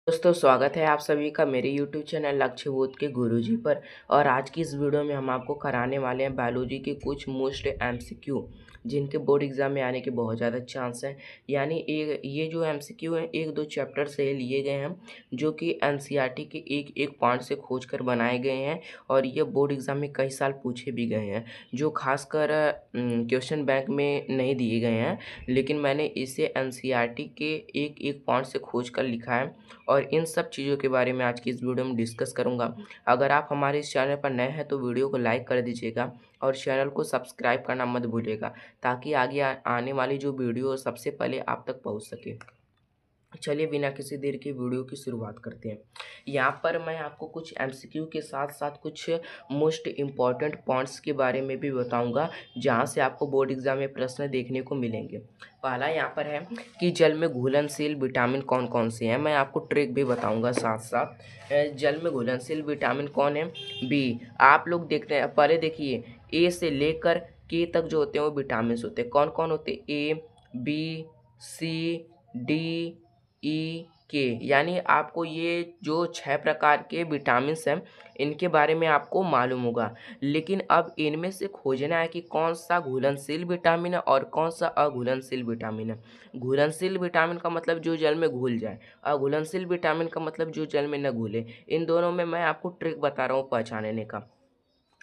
दोस्तों, स्वागत है आप सभी का मेरे YouTube चैनल लक्ष्यबोध के गुरुजी पर। और आज की इस वीडियो में हम आपको कराने वाले हैं बायोलॉजी के कुछ मोस्ट MCQ जिनके बोर्ड एग्जाम में आने के बहुत ज़्यादा चांस हैं। यानी ये जो MCQ हैं एक दो चैप्टर से लिए गए हैं, जो कि NCERT के एक एक पॉइंट से खोज कर बनाए गए हैं और ये बोर्ड एग्ज़ाम में कई साल पूछे भी गए हैं, जो खासकर क्वेश्चन बैंक में नहीं दिए गए हैं। लेकिन मैंने इसे NCERT के एक एक पॉइंट से खोज कर लिखा है और इन सब चीज़ों के बारे में आज की इस वीडियो में डिस्कस करूंगा। अगर आप हमारे इस चैनल पर नए हैं तो वीडियो को लाइक कर दीजिएगा और चैनल को सब्सक्राइब करना मत भूलिएगा, ताकि आगे आने वाली जो वीडियो सबसे पहले आप तक पहुंच सके। चलिए बिना किसी देर के वीडियो की शुरुआत करते हैं। यहाँ पर मैं आपको कुछ MCQ के साथ साथ कुछ मोस्ट इम्पॉर्टेंट पॉइंट्स के बारे में भी बताऊंगा, जहाँ से आपको बोर्ड एग्जाम में प्रश्न देखने को मिलेंगे। पहला यहाँ पर है कि जल में घुलनशील विटामिन कौन कौन से हैं। मैं आपको ट्रिक भी बताऊंगा साथ साथ। जल में घुलनशील विटामिन कौन है? बी। आप लोग देखते हैं, पहले देखिए, ए से लेकर के तक जो होते हैं वो विटामिन होते हैं। कौन कौन होते हैं? ए, बी, सी, डी, ई, के। यानी आपको ये जो 6 प्रकार के विटामिन्स हैं इनके बारे में आपको मालूम होगा। लेकिन अब इनमें से खोजना है कि कौन सा घुलनशील विटामिन है और कौन सा अघुलनशील विटामिन है। घुलनशील विटामिन का मतलब जो जल में घुल जाए, अघुलनशील विटामिन का मतलब जो जल में न घुले। इन दोनों में मैं आपको ट्रिक बता रहा हूँ पहचानने का।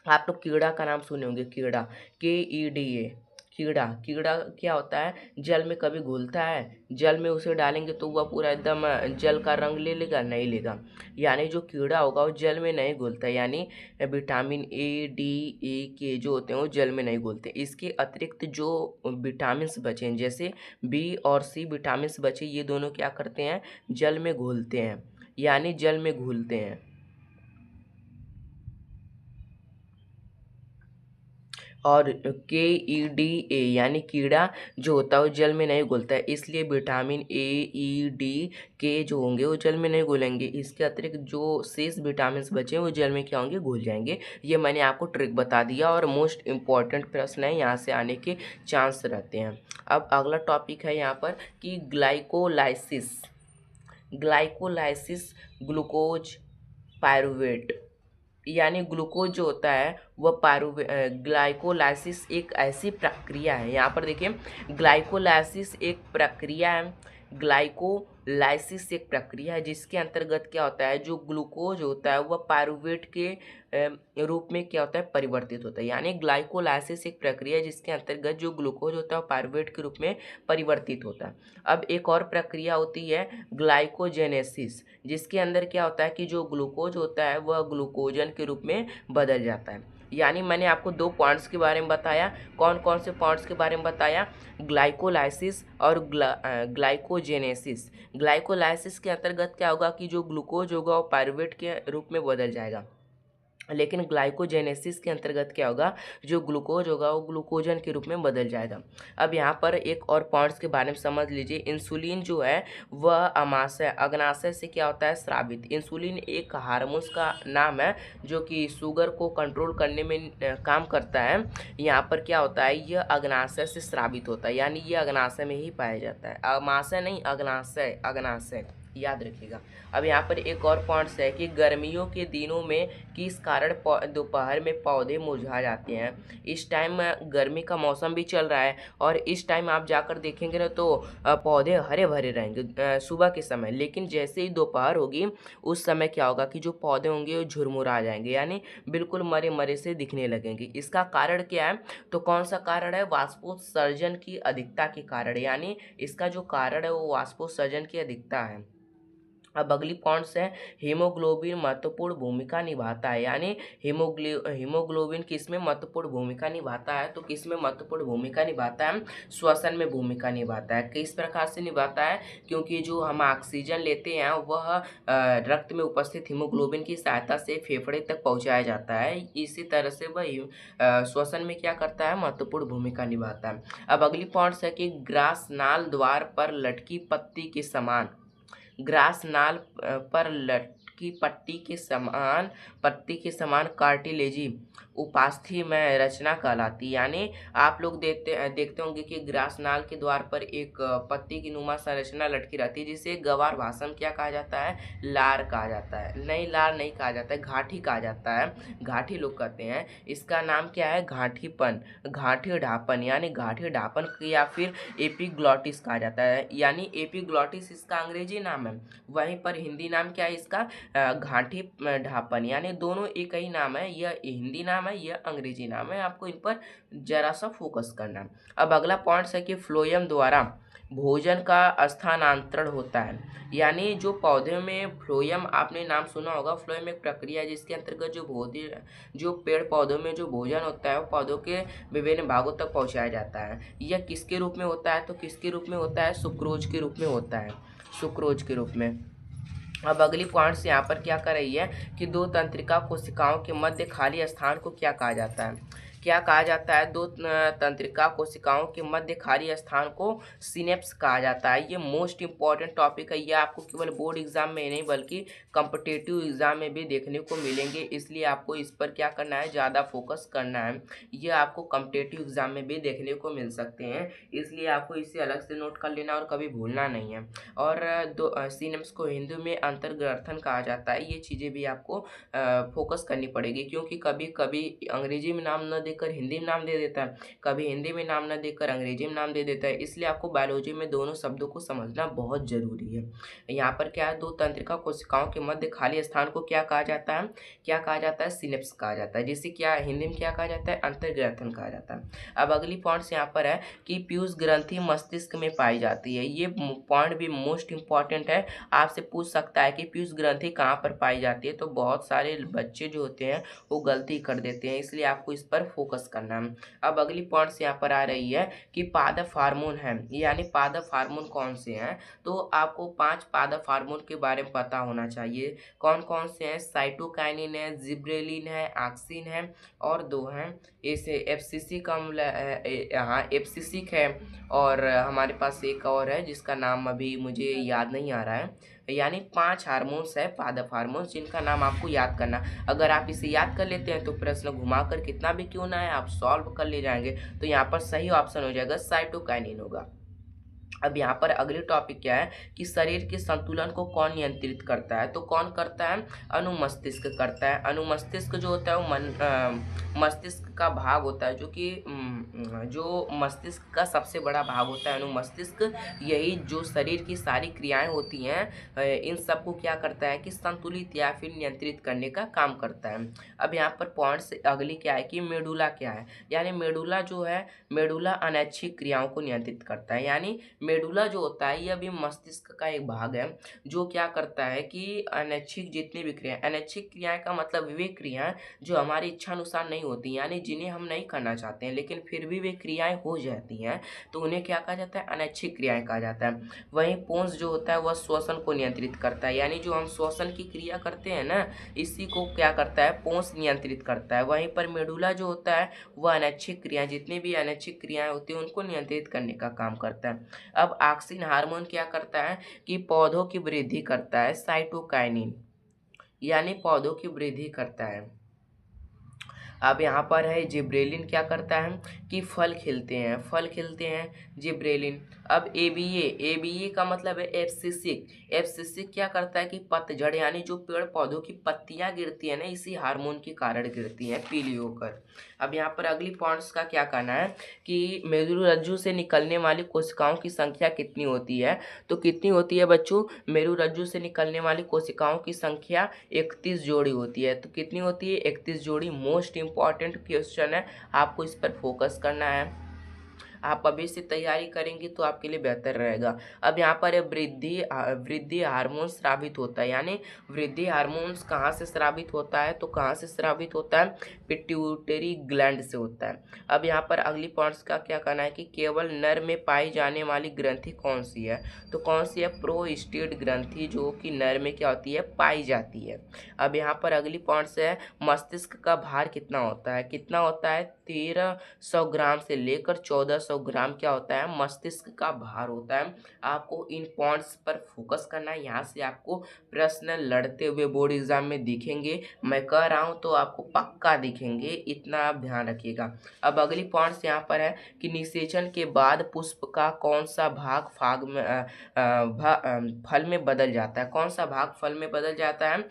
आप लोग कीड़ा का नाम सुने होंगे, कीड़ा, KEDA। कीड़ा, कीड़ा क्या होता है? जल में कभी घुलता है? जल में उसे डालेंगे तो वह पूरा एकदम जल का रंग ले लेगा? नहीं लेगा। यानी जो कीड़ा होगा वो जल में नहीं घुलता। यानी vitamin A, D, E, K जो होते हैं वो जल में नहीं घुलते। इसके अतिरिक्त जो विटामिन बचे हैं, जैसे B और C विटामिन बचे, ये दोनों क्या करते हैं? जल में घुलते हैं, यानी जल में घुलते हैं। और KEDA यानी कीड़ा जो होता है वो जल में नहीं घुलता है, इसलिए vitamin A, E, D, K जो होंगे वो जल में नहीं घुलेंगे। इसके अतिरिक्त जो शेष विटामिन बचे हैं वो जल में क्या होंगे? घुल जाएंगे। ये मैंने आपको ट्रिक बता दिया और मोस्ट इम्पॉर्टेंट प्रश्न है, यहाँ से आने के चांस रहते हैं। अब अगला टॉपिक है यहाँ पर कि ग्लाइकोलाइसिस। ग्लाइकोलाइसिस ग्लूकोज पायरुवेट, यानी ग्लूकोज जो होता है वह ग्लाइकोलाइसिस एक ऐसी प्रक्रिया है। यहाँ पर देखिए, ग्लाइकोलाइसिस एक प्रक्रिया है। ग्लाइकोलाइसिस एक प्रक्रिया है जिसके अंतर्गत क्या होता है, जो ग्लूकोज होता है वह पायरुवेट के रूप में क्या होता है? परिवर्तित होता है। यानी ग्लाइकोलाइसिस एक प्रक्रिया है जिसके अंतर्गत जो ग्लूकोज होता है वह पायरुवेट के रूप में परिवर्तित होता है। अब एक और प्रक्रिया होती है ग्लाइकोजेनेसिस, जिसके अंदर क्या होता है कि जो ग्लूकोज होता है वह ग्लूकोजन के रूप में बदल जाता है। यानी मैंने आपको 2 पॉइंट्स के बारे में बताया। कौन कौन से पॉइंट्स के बारे में बताया? ग्लाइकोलाइसिस और ग्लाइकोजेनेसिस। ग्लाइकोलाइसिस के अंतर्गत क्या होगा कि जो ग्लूकोज होगा वो पायरुवेट के रूप में बदल जाएगा। लेकिन ग्लाइकोजेनेसिस के अंतर्गत क्या होगा, जो ग्लूकोज होगा वो ग्लूकोजन के रूप में बदल जाएगा। अब यहाँ पर एक और पॉइंट्स के बारे में समझ लीजिए। इंसुलिन जो है वह अमाशय अग्नाशय से क्या होता है? स्रावित। इंसुलिन एक हार्मोन्स का नाम है जो कि शुगर को कंट्रोल करने में काम करता है। यहाँ पर क्या होता है, यह अग्नाशय से स्रावित होता है, यानी यह अग्नाशय में ही पाया जाता है। अमाशय नहीं, अग्नाशय, अग्नाशय याद रखिएगा। अब यहाँ पर एक और पॉइंट्स है कि गर्मियों के दिनों में किस कारण दोपहर में पौधे मुरझा जाते हैं। इस टाइम गर्मी का मौसम भी चल रहा है और इस टाइम आप जाकर देखेंगे ना तो पौधे हरे भरे रहेंगे सुबह के समय। लेकिन जैसे ही दोपहर होगी उस समय क्या होगा कि जो पौधे होंगे वो झुरमुरा जाएंगे, यानी बिल्कुल मरे मरे से दिखने लगेंगे। इसका कारण क्या है? तो कौन सा कारण है? वाष्पोत्सर्जन की अधिकता के कारण। यानी इसका जो कारण है वो वाष्पोत्सर्जन की अधिकता है। अब अगली पॉइंट्स है, हीमोग्लोबिन महत्वपूर्ण भूमिका निभाता है। यानी हीमोग्लोबिन किस में महत्वपूर्ण भूमिका निभाता है? तो किस में महत्वपूर्ण भूमिका निभाता है? श्वसन में भूमिका निभाता है। किस प्रकार से निभाता है? क्योंकि जो हम ऑक्सीजन लेते हैं वह रक्त में उपस्थित हीमोग्लोबिन की सहायता से फेफड़े तक पहुंचाया जाता है। इसी तरह से वह श्वसन में क्या करता है? महत्वपूर्ण भूमिका निभाता है। अब अगली पॉइंट्स है कि ग्रास नाल द्वार पर लटकी पत्ती के समान, ग्रास नाल पर लटकी पट्टी के समान, पत्ती के समान कार्टिलेजी उपास्थि में रचना कहलाती है। यानी आप लोग देखते होंगे कि ग्रासनाल के द्वार पर एक पत्ती की नुमा संरचना लटकी रहती है, जिसे गवार भाषा में क्या कहा जाता है, लार कहा जाता है। नहीं, लार नहीं कहा जाता है, घाटी कहा जाता है, घाटी लोग कहते हैं। इसका नाम क्या है, घाटीपन, घाटी ढापन, यानी घाटी ढापन या फिर एपिग्लॉटिस कहा जाता है। यानी एपिग्लॉटिस इसका अंग्रेजी नाम है, वहीं पर हिंदी नाम क्या है इसका, घाटी ढापन। यानी दोनों एक ही नाम है, यह हिंदी नाम है, यह अंग्रेजी नाम है। आपको इन पर जरा सा फोकस करना है। अब अगला पॉइंट है कि फ्लोएम द्वारा भोजन का स्थानांतरण होता है। यानी जो पौधे में फ्लोएम, आपने नाम सुना होगा, फ्लोएम एक प्रक्रिया है जिसके अंतर्गत जो पेड़ पौधों में जो भोजन होता है वो पौधों के विभिन्न भागों तक पहुंचाया जाता है। यह किसके रूप में होता है, तो किसके रूप में होता है, सुक्रोज के रूप में होता है, सुक्रोज के रूप में। अब अगली पॉइंट्स यहाँ पर क्या कर रही है कि दो तंत्रिका कोशिकाओं के मध्य खाली स्थान को क्या कहा जाता है, क्या कहा जाता है, दो तंत्रिका कोशिकाओं के मध्य खाली स्थान को सिनेप्स कहा जाता है। ये मोस्ट इंपॉर्टेंट टॉपिक है, ये आपको केवल बोर्ड एग्जाम में नहीं बल्कि कॉम्पिटिटिव एग्जाम में भी देखने को मिलेंगे, इसलिए आपको इस पर क्या करना है, ज़्यादा फोकस करना है। ये आपको कॉम्पिटिटिव एग्जाम में भी देखने को मिल सकते हैं, इसलिए आपको इसे अलग से नोट कर लेना और कभी भूलना नहीं है। और दो सिनेप्स को हिंदी में अंतर्ग्रथन कहा जाता है। ये चीज़ें भी आपको फोकस करनी पड़ेगी, क्योंकि कभी कभी अंग्रेजी में नाम न देकर हिंदी में नाम दे देता है, कभी हिंदी में नाम न देकर अंग्रेजी में नाम दे देता है, इसलिए आपको बायोलॉजी में दोनों शब्दों को समझना बहुत जरूरी है। यहाँ पर क्या है, दो तंत्रिका कोशिकाओं के मध्य खाली स्थान को क्या कहा जाता है, क्या कहा जाता है, सिनेप्स कहा जाता है, जिसे क्या हिंदी में क्या कहा जाता है, अंतर्ग्रथन कहा जाता है। अब अगली पॉइंट्स यहाँ पर है कि पीयूष ग्रंथि मस्तिष्क में पाई जाती है। ये पॉइंट भी मोस्ट इंपॉर्टेंट है, आपसे पूछ सकता है कि पीयूष ग्रंथि कहाँ पर पाई जाती है, तो बहुत सारे बच्चे जो होते हैं वो गलती कर देते हैं, इसलिए आपको इस पर फोकस करना है। अब अगली पॉइंट्स यहाँ पर आ रही है कि पादप हार्मोन है, यानी पादप हार्मोन कौन से हैं, तो आपको 5 पादप हार्मोन के बारे में पता होना चाहिए। कौन कौन से हैं, साइटोकाइनिन है, जिब्रेलिन है, ऑक्सिन है, और 2 हैं इसे एफसीसी का हाँ एफसीसिक है, और हमारे पास एक और है जिसका नाम अभी मुझे याद नहीं आ रहा है। यानी 5 हार्मोन्स है, पादप हार्मोन्स, जिनका नाम आपको याद करना। अगर आप इसे याद कर लेते हैं तो प्रश्न घुमाकर कितना भी क्यों ना है आप सॉल्व कर ले जाएंगे। तो यहाँ पर सही ऑप्शन हो जाएगा साइटोकाइनिन होगा। अब यहाँ पर अगली टॉपिक क्या है कि शरीर के संतुलन को कौन नियंत्रित करता है, तो कौन करता है, अनुमस्तिष्क करता है। अनुमस्तिष्क जो होता है वो मस्तिष्क का भाग होता है, जो कि जो मस्तिष्क का सबसे बड़ा भाग होता है अनुमस्तिष्क। यही जो शरीर की सारी क्रियाएं होती हैं इन सब को क्या करता है कि संतुलित या फिर नियंत्रित करने का काम करता है। अब यहाँ पर पॉइंट्स अगली क्या है कि मेडुला क्या है, यानी मेडुला जो है, मेडुला अनैच्छिक क्रियाओं को नियंत्रित करता है। यानी मेडुला जो होता है यह भी मस्तिष्क का एक भाग है, जो क्या करता है कि अनैच्छिक जितनी भी क्रियाएं, अनैच्छिक क्रियाएं का मतलब वे क्रियाएं जो हमारी इच्छा अनुसार नहीं होती, यानी जिन्हें हम नहीं करना चाहते हैं लेकिन फिर भी वे क्रियाएं हो जाती हैं, तो उन्हें क्या कहा जाता है, अनैच्छिक क्रियाएं कहा जाता है। वहीं पोन्स जो होता है वह श्वसन को नियंत्रित करता है, यानी जो हम श्वसन की क्रिया करते हैं ना, इसी को क्या करता है, पोन्स नियंत्रित करता है। वहीं पर मेडुला जो होता है वह अनैच्छिक क्रियाएं, जितनी भी अनैच्छिक क्रियाएं होती हैं उनको नियंत्रित करने का काम करता है। अब ऑक्सिन हार्मोन क्या करता है कि पौधों की वृद्धि करता है, साइटोकाइनिन, यानी पौधों की वृद्धि करता है। अब यहाँ पर है जिब्रेलिन क्या करता है कि फल खिलते हैं, फल खिलते हैं जिब्रेलिन। अब एबीए का मतलब है एब्सिसिक, एब्सिसिक क्या करता है कि पतझड़, यानी जो पेड़ पौधों की पत्तियां गिरती है ना, इसी हार्मोन के कारण गिरती हैं पीली होकर। अब यहाँ पर अगली पॉइंट्स का क्या कहना है कि मेरुरज्जु से निकलने वाली कोशिकाओं की संख्या कितनी होती है, तो कितनी होती है बच्चों, मेरुरज्जु से निकलने वाली कोशिकाओं की संख्या 31 जोड़ी होती है। तो कितनी होती है, 31 जोड़ी। मोस्ट इंपॉर्टेंट क्वेश्चन है, आपको इस पर फोकस करना है। आप अभी से तैयारी करेंगे तो आपके लिए बेहतर रहेगा। अब यहाँ पर वृद्धि हार्मोन स्रावित होता है, यानी वृद्धि हार्मोन्स कहाँ से स्रावित होता है, तो कहाँ से स्रावित होता है, पिट्यूटरी ग्लैंड से होता है। अब यहाँ पर अगली पॉइंट्स का क्या कहना है कि केवल नर में पाई जाने वाली ग्रंथि कौन सी है, तो कौन सी है, प्रोस्टेट ग्रंथि, जो कि नर में क्या होती है, पाई जाती है। अब यहाँ पर अगली पॉइंट्स है मस्तिष्क का भार कितना होता है, कितना होता है, 1300 ग्राम से लेकर 1400 500 ग्राम क्या होता है, मस्तिष्क का भार होता है। आपको इन पॉइंट्स पर फोकस करना है। यहाँ से आपको प्रश्न लड़ते हुए बोर्ड एग्जाम में दिखेंगे, मैं कह रहा हूँ तो आपको पक्का दिखेंगे, इतना आप ध्यान रखिएगा। अब अगली पॉइंट्स यहाँ पर है कि निषेचन के बाद पुष्प का कौन सा भाग फल में बदल जाता है। कौन सा भाग फल में बदल जाता है,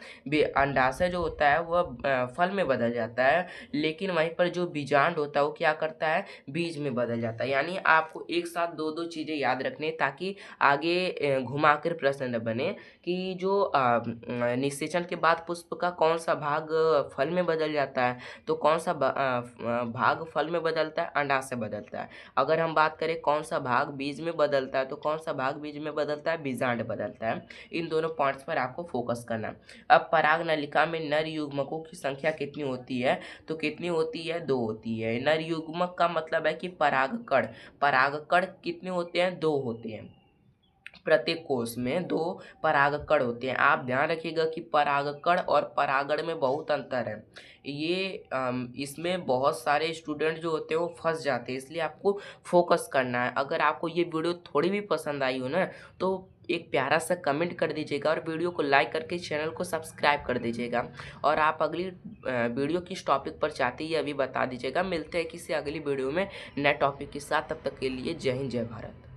अंडाशय जो होता है वह फल में बदल जाता है, लेकिन वहीं पर जो बीजांड होता है वो क्या करता है, बीज में बदल जाता है। यानी आपको एक साथ दो दो चीज़ें याद रखनी है ताकि आगे घुमा कर प्रश्न न बने कि जो निषेचन के बाद पुष्प का कौन सा भाग फल में बदल जाता है, तो कौन सा भाग फल में बदलता है, अंडाशय बदलता है। अगर हम बात करें कौन सा भाग बीज में बदलता है, तो कौन सा भाग बीज में बदलता है, बीजांड बदलता है। इन दोनों पॉइंट्स पर आपको फोकस करना है। अब पराग नलिका में नर युग्मकों की संख्या कितनी होती है, तो कितनी होती है, 2 होती है। नर युग्मक का मतलब है कि परागकण, परागकण कितने होते हैं, 2 होते हैं। प्रत्येक कोष में 2 परागकण होते हैं। आप ध्यान रखिएगा कि परागकण और परागण में बहुत अंतर है। ये इसमें बहुत सारे स्टूडेंट जो होते हैं वो फंस जाते हैं, इसलिए आपको फोकस करना है। अगर आपको ये वीडियो थोड़ी भी पसंद आई हो ना, तो एक प्यारा सा कमेंट कर दीजिएगा और वीडियो को लाइक करके चैनल को सब्सक्राइब कर दीजिएगा। और आप अगली वीडियो किस टॉपिक पर चाहते हैं ये अभी बता दीजिएगा। मिलते हैं किसी अगली वीडियो में नए टॉपिक के साथ, तब तक के लिए जय हिंद जय भारत।